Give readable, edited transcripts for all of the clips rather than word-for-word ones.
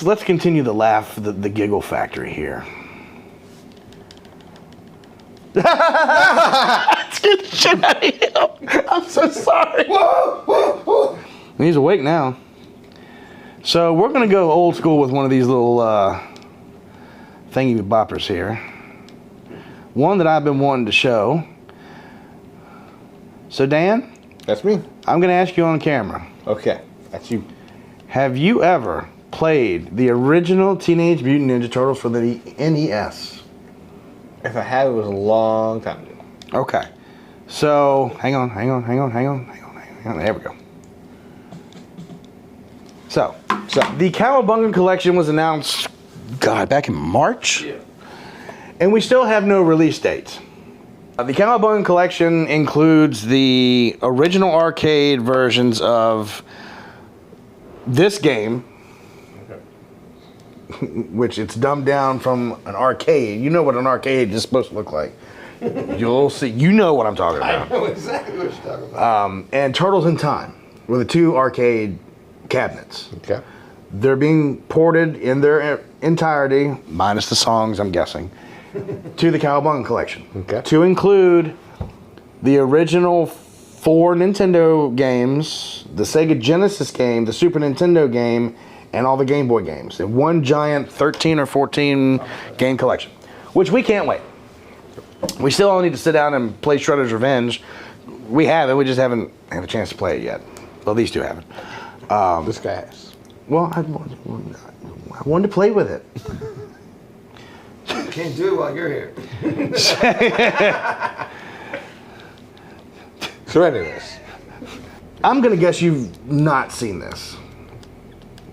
let's continue the laugh, the giggle factory here. Scared the shit out of him. I'm so sorry. He's awake now. So we're gonna go old school with one of these little thingy boppers here. One that I've been wanting to show. So Dan, that's me. I'm gonna ask you on camera. Okay, that's you. Have you ever played the original Teenage Mutant Ninja Turtles for the NES? If I have, it was a long time ago. Okay. So, hang on. There we go. So the Cowabunga collection was announced, God, back in March? Yeah. And we still have no release date. The Cowabunga collection includes the original arcade versions of this game, which it's dumbed down from an arcade. You know what an arcade is supposed to look like. You'll see. You know what I'm talking about. I know exactly what you're talking about. And Turtles in Time were the two arcade cabinets. Okay. They're being ported in their entirety, minus the songs, I'm guessing, to the Cowabunga collection. Okay. To include the original 4 Nintendo games, the Sega Genesis game, the Super Nintendo game, and all the Game Boy games in one giant 13 or 14 game collection, which we can't wait. We still all need to sit down and play Shredder's Revenge. We have it, we just haven't had a chance to play it yet. Well, these two haven't. This guy has. Well, I wanted to play with it. You can't do it while you're here. So anyways. I'm gonna guess you've not seen this.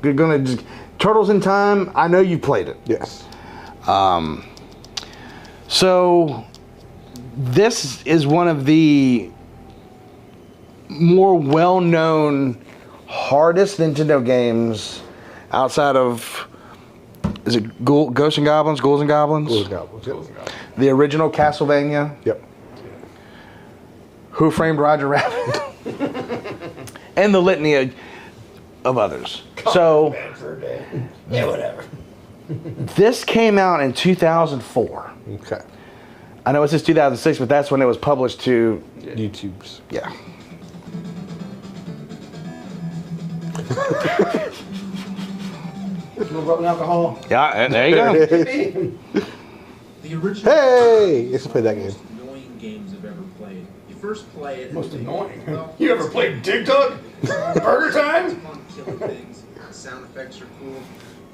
You're gonna just Turtles in Time. I know you played it. Yes. So this is one of the more well-known, hardest Nintendo games outside of, is it Ghosts and Goblins? Ghouls and Goblins? Ghouls and Goblins. Ghouls and Goblins. The original Castlevania. Yep. Who Framed Roger Rabbit? And the litany of others. So, yeah, whatever. This came out in 2004. Okay. I know it says 2006, but that's when it was published to YouTube's. Yeah. No rubbing alcohol. Yeah, there you go. The original. Hey, let's play that game. Most annoying games I've ever played. You first play it. Most annoying. Well, You ever played TikTok? Burger it's Time? fun killing things. The sound effects are cool.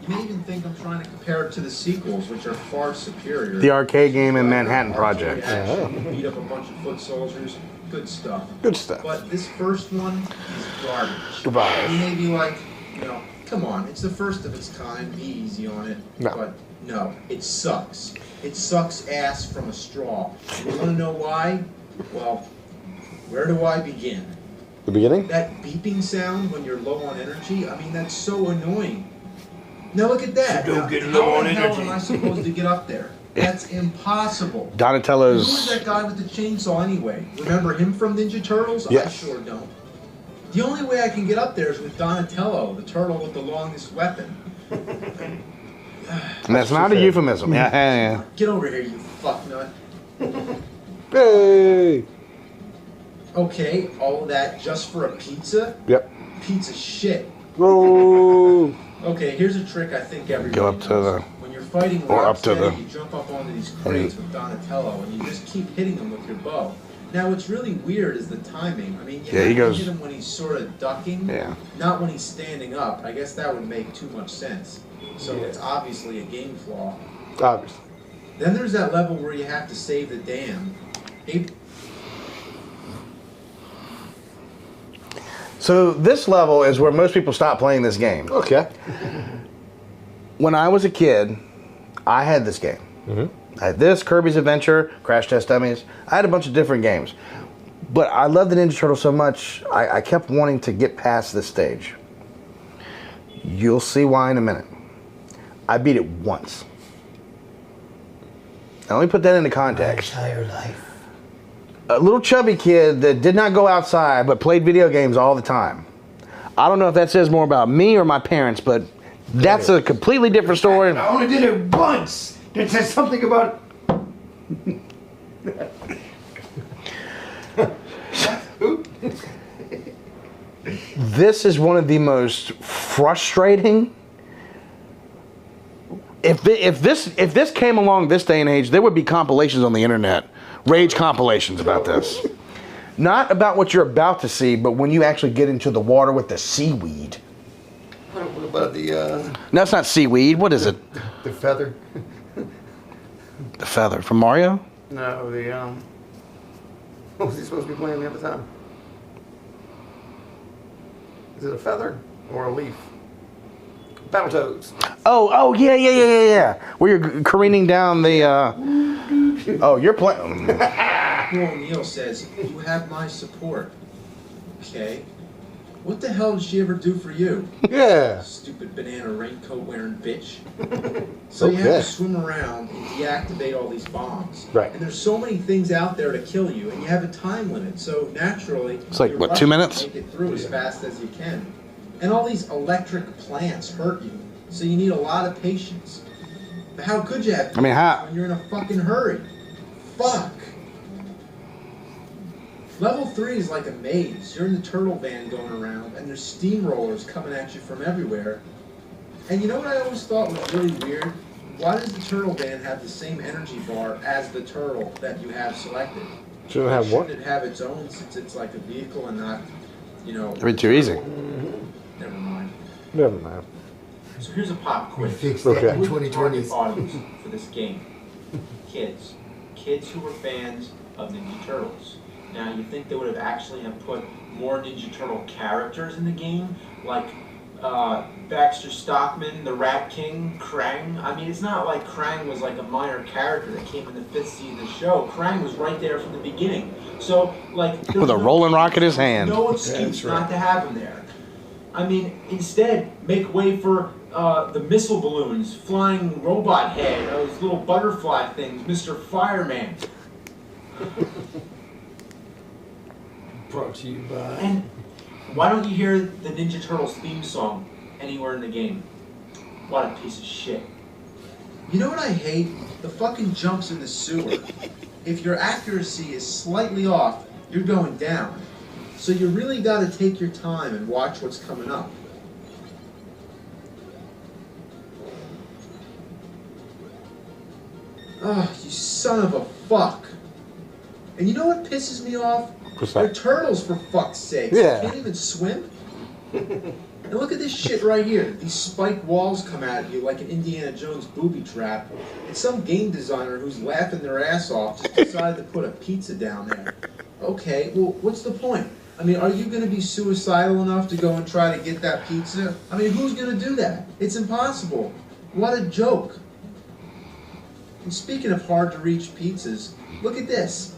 You may even think I'm trying to compare it to the sequels, which are far superior. The arcade game in Manhattan Project. Action, beat up a bunch of foot soldiers. Good stuff. Good stuff. But this first one is garbage. Garbage. You may be like, come on, it's the first of its kind. Be easy on it. No. But no, it sucks. It sucks ass from a straw. You want to know why? Well, where do I begin? The beginning? That beeping sound when you're low on energy, I mean, that's so annoying. Now look at that. So don't Now, get low on How the hell energy. am I supposed to get up there? That's impossible. Who is Donatello's. that guy with the chainsaw anyway? Remember him from Ninja Turtles? Yes. I sure don't. The only way I can get up there is with Donatello, the turtle with the longest weapon. And that's not a euphemism. Yeah. Get over here, you fucknut. Hey. Okay, all of that just for a pizza? Yep. Piece of shit. Whoa. Okay, here's a trick I think everybody Go up to knows. the- When you're fighting or up to Rocksteady, the- you jump up onto these crates with Donatello and you just keep hitting them with your bow. Now what's really weird is the timing. I mean, you Yeah, he have goes- to hit him when he's sort of ducking, Yeah. not when he's standing up. I guess that would make too much sense. So it's obviously a game flaw. Obviously. Then there's that level where you have to save the dam. So this level is where most people stop playing this game. Okay. When I was a kid, I had this game. I had this, Kirby's Adventure, Crash Test Dummies. I had a bunch of different games. But I loved the Ninja Turtles so much, I kept wanting to get past this stage. You'll see why in a minute. I beat it once. Now let me put that into context. My entire life. A little chubby kid that did not go outside but played video games all the time. I don't know if that says more about me or my parents, but That's a completely different story. I only did it once. It says something about. This is one of the most frustrating. If this came along this day and age, there would be compilations on the internet, rage compilations about this. Not about what you're about to see, but when you actually get into the water with the seaweed. What about the No, it's not seaweed. What is it? the feather? The feather from Mario? No, the What was he supposed to be playing the other time? Is it a feather or a leaf? Battletoads. Oh, yeah. Where you're careening down the. Oh, you're playing. Cool Neil says, you have my support. Okay. What the hell did she ever do for you? Yeah. Stupid banana raincoat wearing bitch. So you have to swim around and deactivate all these bombs. Right. And there's so many things out there to kill you, and you have a time limit. So naturally, It's like, you're what, 2 rushing to minutes? Make it through as fast as you can. And all these electric plants hurt you, so you need a lot of patience. But how could you have I mean, how- when you're in a fucking hurry? Fuck. Level 3 is like a maze. You're in the turtle van going around, and there's steamrollers coming at you from everywhere. And you know what I always thought was really weird? Why does the turtle van have the same energy bar as the turtle that you have selected? Shouldn't have what? Shouldn't it have its own since it's like a vehicle and not, you know... It'd be too easy. Never mind. Never mind. So here's a pop quiz. Fix that that in in Who is the target 2020s. audience for this game? Kids. Kids who were fans of Ninja Turtles. Now, you think they would have actually have put more Ninja Turtle characters in the game? Like Baxter Stockman, the Rat King, Krang? I mean, it's not like Krang was like a minor character that came in the 5th season of the show. Krang was right there from the beginning. So, like... there With was a rolling rock in his hand. No excuse not to have him there. I mean, instead, make way for the missile balloons, flying robot head, those little butterfly things, Mr. Fireman. Brought to you by. And why don't you hear the Ninja Turtles theme song anywhere in the game? What a piece of shit. You know what I hate? The fucking jumps in the sewer. If your accuracy is slightly off, you're going down. So you really gotta take your time and watch what's coming up. Oh, you son of a fuck. And you know what pisses me off? What's They're that? turtles, for fuck's sake. Yeah. They can't even swim. And look at this shit right here. These spike walls come at you like an Indiana Jones booby trap. And some game designer who's laughing their ass off just decided to put a pizza down there. Okay, well, what's the point? I mean, are you going to be suicidal enough to go and try to get that pizza? I mean, who's going to do that? It's impossible. What a joke. And speaking of hard-to-reach pizzas, look at this.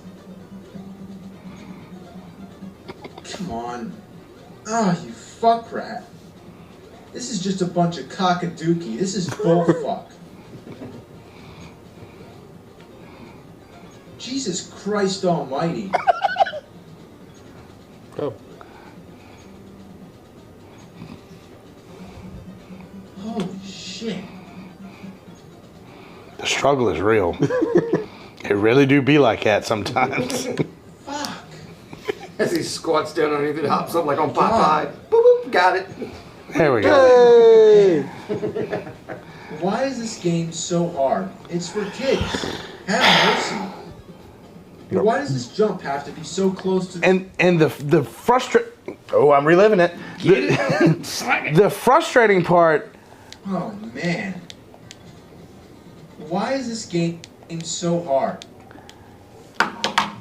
Come on. Oh, you fuck rat. This is just a bunch of cockadookie. This is bullfuck. Jesus Christ almighty. Oh. Holy shit. The struggle is real. It really do be like that sometimes. Fuck. As he squats down underneath it, hops up like on Popeye. Boop, boop, got it. There we go. Hey! Why is this game so hard? It's for kids. Have mercy. No. Why does this jump have to be so close to the... And the I'm reliving it. The frustrating part. Oh, man. Why is this game so hard?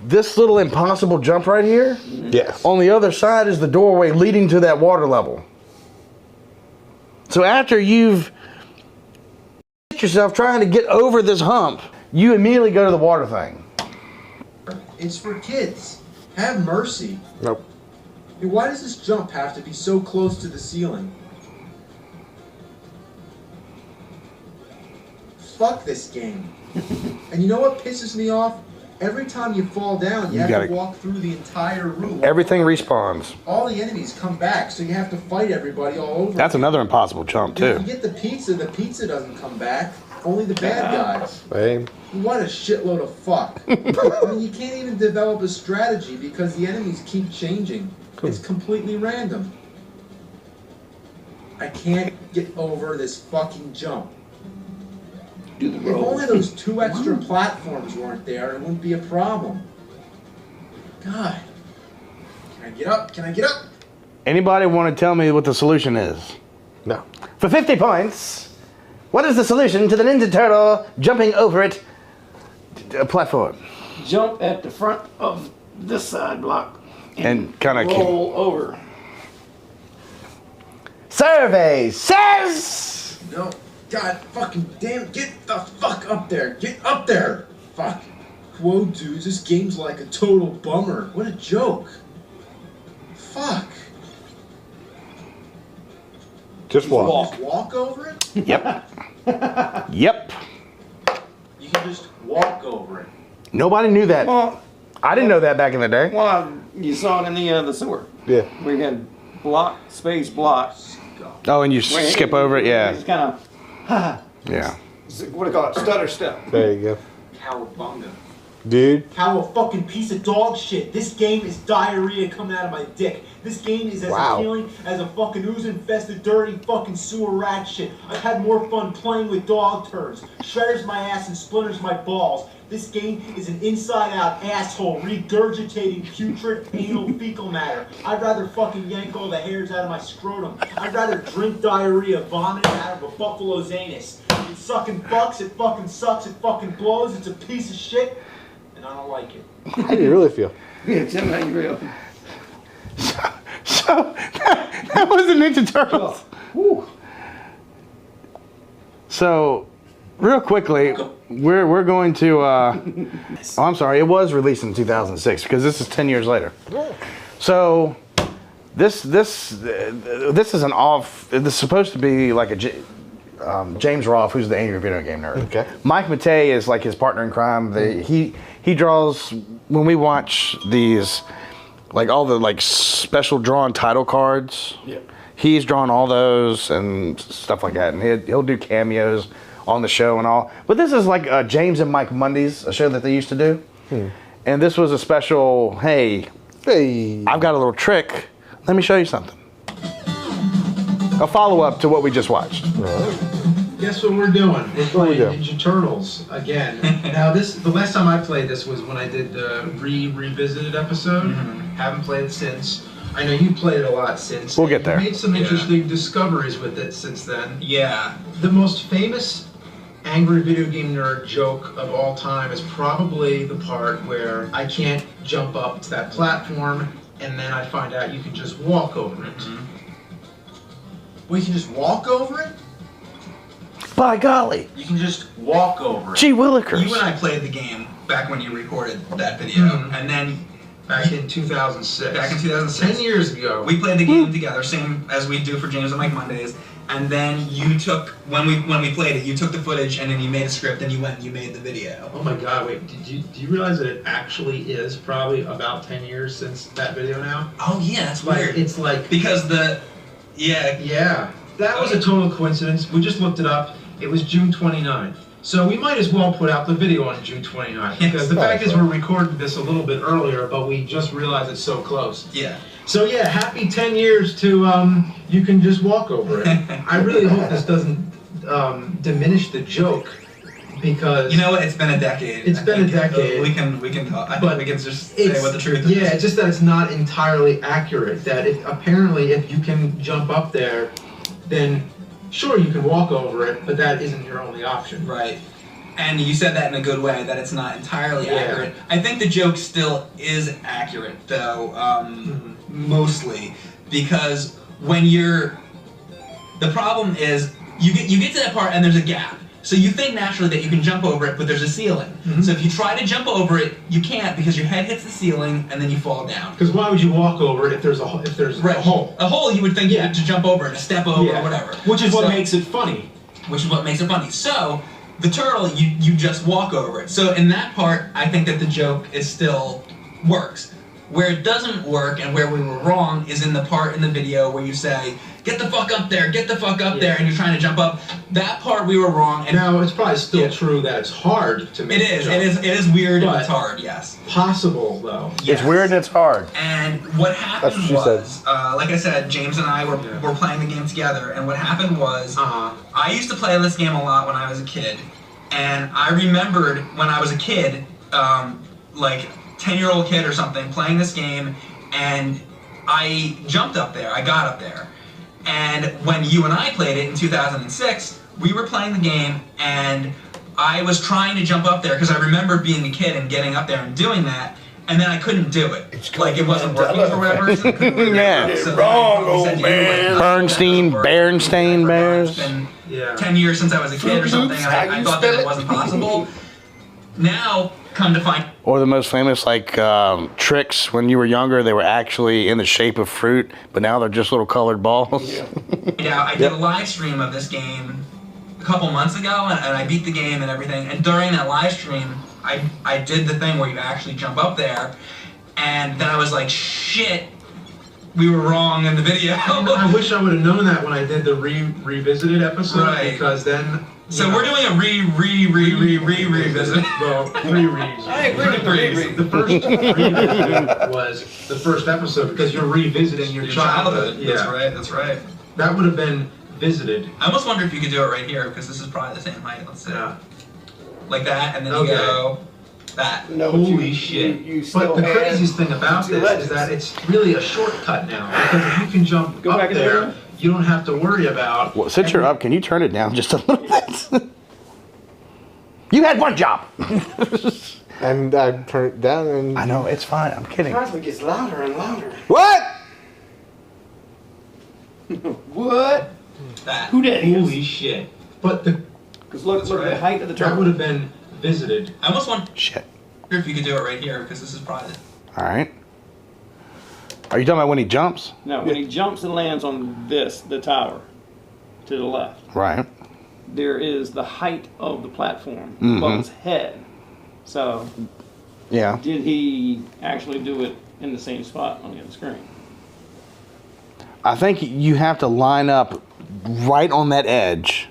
This little impossible jump right here. Yes. On the other side is the doorway leading to that water level. So after you've hit yourself trying to get over this hump, you immediately go to the water thing. It's for kids. Have mercy. Nope. Why does this jump have to be so close to the ceiling? Fuck this game. And you know what pisses me off? Every time you fall down, you have gotta- to walk through the entire room. Everything respawns. All the enemies come back, so you have to fight everybody all over. That's another impossible jump, If too. you get the pizza doesn't come back. Only the bad guys. Same. What a shitload of fuck. I mean, you can't even develop a strategy because the enemies keep changing. It's completely random. I can't get over this fucking jump. Do the If roll. only those 2 extra platforms weren't there, it wouldn't be a problem. God. Can I get up? Can I get up? Anybody want to tell me what the solution is? No. For 50 points, what is the solution to the Ninja Turtle jumping over it platform? Jump at the front of this side block And kind of roll over. survey says No. God fucking damn, get the fuck up there. Get up there. Fuck. Whoa, dudes, this game's like a total bummer. What a joke. Fuck. Just walk. Just walk over it? yep. Yep. You can just walk over it. Nobody knew that. Well, I didn't know that back in the day. you saw it in the sewer. Yeah. We had block, space, block. Oh, and you skip over it? Yeah. It's kind of, Yeah. what do you call it? Stutter step. There you go. Cowabunga. Dude. How a fucking piece of dog shit. This game is diarrhea coming out of my dick. This game is as Wow. appealing as a fucking ooze-infested, dirty fucking sewer rat shit. I've had more fun playing with dog turds. Shredders my ass and splinters my balls. This game is an inside-out asshole regurgitating putrid anal fecal matter. I'd rather fucking yank all the hairs out of my scrotum. I'd rather drink diarrhea vomited out of a buffalo's anus. It fucking fucks, it fucking sucks, it fucking blows, it's a piece of shit, and I don't like it. How do you really feel? Yeah, tell me how you feel. So that was the Ninja Turtles. Whew. So, real quickly, we're going to. Oh, I'm sorry. It was released in 2006 because this is 10 years later. So, this is an off. This is supposed to be like a James Rolfe, who's the angry video game nerd. Okay. Mike Matei is like his partner in crime. He draws when we watch these, like all the like special drawn title cards. Yep. He's drawn all those and stuff like that, and he'll do cameos on the show and all. But this is like James and Mike Mondays, a show that they used to do. And this was a special, hey, I've got a little trick. Let me show you something. A follow-up to what we just watched. Guess what we're doing? We're What we playing do? Ninja Turtles again. Now the last time I played this was when I did the revisited episode. Haven't played it since. I know you played it a lot since. We'll get there. You made some interesting discoveries with it since then. Yeah. The most famous angry video game nerd joke of all time is probably the part where I can't jump up to that platform and then I find out you can just walk over it. Well, you can just walk over it? By golly, You can just walk over it. gee willikers. You and I played the game back when you recorded that video, and then Back in 2006. back in 2006, 10 years ago. we played the game together, same as we do for James and Mike Mondays. And then you took when we played it, you took the footage and then you made a script and you went and you made the video. Oh my god, wait, do you realize that it actually is probably about 10 years since that video now? Oh yeah, that's Like, weird. it's like, Because yeah, that was a total coincidence. We just looked it up. It was June 29th. So we might as well put out the video on June 29th, because the fact is we're recording this a little bit earlier, but we just realized it's so close. yeah. So yeah, happy 10 years to you can just walk over it. I really hope this doesn't diminish the joke, because You know what? It's been a decade. It's I been a think, decade. We can talk. I think But we can just say what the truth is. Yeah, it's just that it's not entirely accurate. That apparently if you can jump up there, then sure you can walk over it, but that isn't your only option. Right. And you said that in a good way, that it's not entirely Yeah. accurate. I think the joke still is accurate, though, mostly, because when the problem is, you get to that part and there's a gap. So you think naturally that you can jump over it, but there's a ceiling. So if you try to jump over it, you can't, because your head hits the ceiling and then you fall down. Because why would you walk over it if there's a hole? A hole you would think Yeah. to jump over, to step over, Yeah. or whatever. Which is what So- makes it funny. which is what makes it funny. So, the turtle, you just walk over it. So in that part, I think that the joke is still works. Where it doesn't work and where we were wrong is in the part in the video where you say, get the fuck up there, get the fuck up there, and you're trying to jump up. That part we were wrong. And Now, it's probably still true that it's hard to make it is. the jump. It is weird and But- it's hard. Yes. Possible, though. Yes. It's weird and it's hard. And what happened That's what she was, like I said, James and I were playing the game together, and what happened was, I used to play this game a lot when I was a kid, and I remembered when I was a kid, like 10-year-old kid or something, playing this game, and I jumped up there, I got up there. And when you and I played it in 2006, we were playing the game, and I was trying to jump up there because I remember being a kid and getting up there and doing that, and then I couldn't do it. Like it wasn't working for whatever. So I couldn't do it. Yeah. So Wrong, then he said old to you, man. Bernstein, Berenstain Bears. It's been Yeah. 10 years since I was a kid or something, and How I you thought that spell it it? wasn't possible. Now, come to find Or the most famous, like, tricks when you were younger, they were actually in the shape of fruit, but now they're just little colored balls. Yeah, I did a live stream of this game a couple months ago, and I beat the game and everything. And during that live stream, I did the thing where you actually jump up there, and then I was like, shit, we were wrong in the video. I wish I would have known that when I did the revisited episode, Right. because then. So we're doing a revisit. Well, rereads. I agree with the reread. The first revisit was the first episode because you're revisiting your childhood. That's right, that's right. That would have been visited. I almost wonder if you could do it right here, because this is probably the same height. Let's see. Yeah. Like that, and then Okay. you go that. No, Holy shit. You But still the had craziest thing about two this legends. is that it's really a shortcut now. Because if you can jump Go up back in there, there. you don't have to worry about. Well, since you're up, can you turn it down just a little bit? You had one job. And I turned it down and. I know, it's fine. I'm kidding. It gets louder and louder. What? What? That. Who that is? Holy shit. But the, Because look at the height of the that turtle. would have been visited. I almost wonder Shit. if you could do it right here, because this is probably. All right. Are you talking about when he jumps? No, when he jumps and lands on the tower, to the left, Right. there is the height of the platform Mhm. above his head. So, Yeah. did he actually do it in the same spot on the other screen? I think you have to line up right on that edge.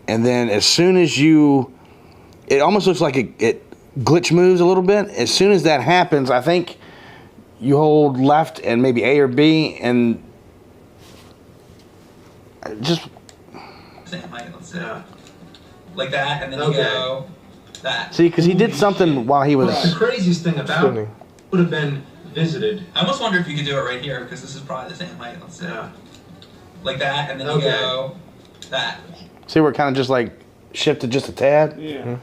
And then as soon as it almost looks like it glitch moves a little bit. As soon as that happens, I think you hold left and maybe A or B and just, Same height, let's see. Yeah. Like that, and then Okay. you go that. see, because he did Holy something shit. while he But the was, craziest thing about Spinning. would have been visited. I almost wonder if you could do it right here, because this is probably the same height, let's see. Yeah. Like that, and then you Okay. go that. see where it kind of just like shifted just a tad? Yeah.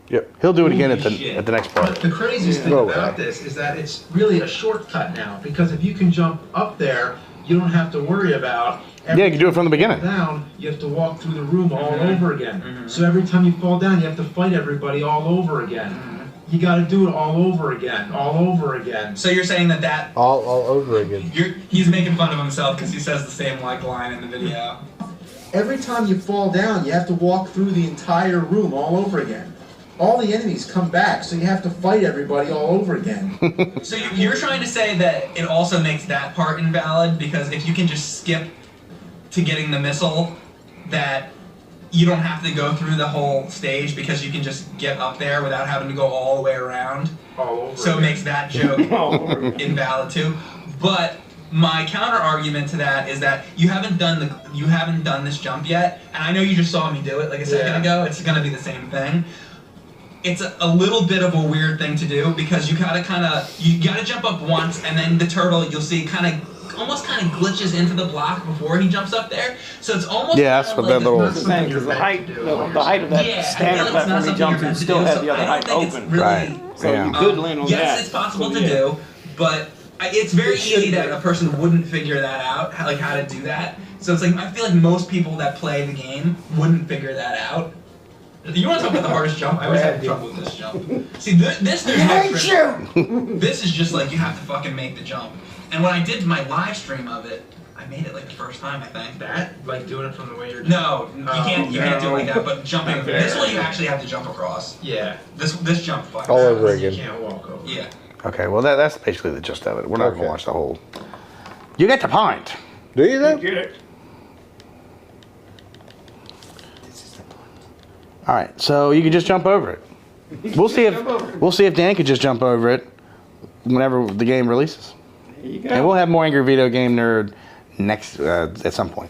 Yep. He'll do it again Holy shit. at the next But part. the craziest thing No about way. this is that it's really a shortcut now, because if you can jump up there, you don't have to worry about. Yeah, you can do it from the beginning. Down, you have to walk through the room all Mhm. over again. Mhm. So every time you fall down, you have to fight everybody all over again. You got to do it all over again, all over again. So you're saying that All over again. he's making fun of himself because he says the same like line in the video. Every time you fall down, you have to walk through the entire room all over again. All the enemies come back, so you have to fight everybody all over again. So you're trying to say that it also makes that part invalid, because if you can just skip to getting the missile, that you don't have to go through the whole stage because you can just get up there without having to go all the way around. All over So it again. makes that joke invalid too. But my counter argument to that is that you haven't done this jump yet, and I know you just saw me do it like a second Yeah. ago. It's gonna be the same thing. It's a little bit of a weird thing to do, because you gotta jump up once, and then the turtle, you'll see, almost glitches into the block before he jumps up there. So it's almost Yeah, that's what that little- That's the thing, because the height of that Yeah, I standard feel it's not platform he something jumps you're in meant to still do, has so the other I height don't think it's open. really, Right. So Yeah. you could land on that. yes, it's possible So, to yeah. do, but it's very easy that a person wouldn't figure that out, how to do that. So it's like, I feel like most people that play the game wouldn't figure that out. You want to talk about the hardest jump? I always have trouble with this jump. See, this there's no trick. This is just like, you have to fucking make the jump. And when I did my live stream of it, I made it like the first time, I think. That? Like doing it from the way you're No, you can't do it like that, but jumping. Not fair. This one you actually have to jump across. Yeah. This jump fucking All over sucks. You again. can't walk over. Yeah. Okay, well that's basically the gist of it. We're not Okay. gonna watch the whole. You get the point. Do you though? Get it. All right, so you can just jump over it. We'll see if Dan could just jump over it whenever the game releases, There you go. and we'll have more Angry Video Game Nerd next at some point.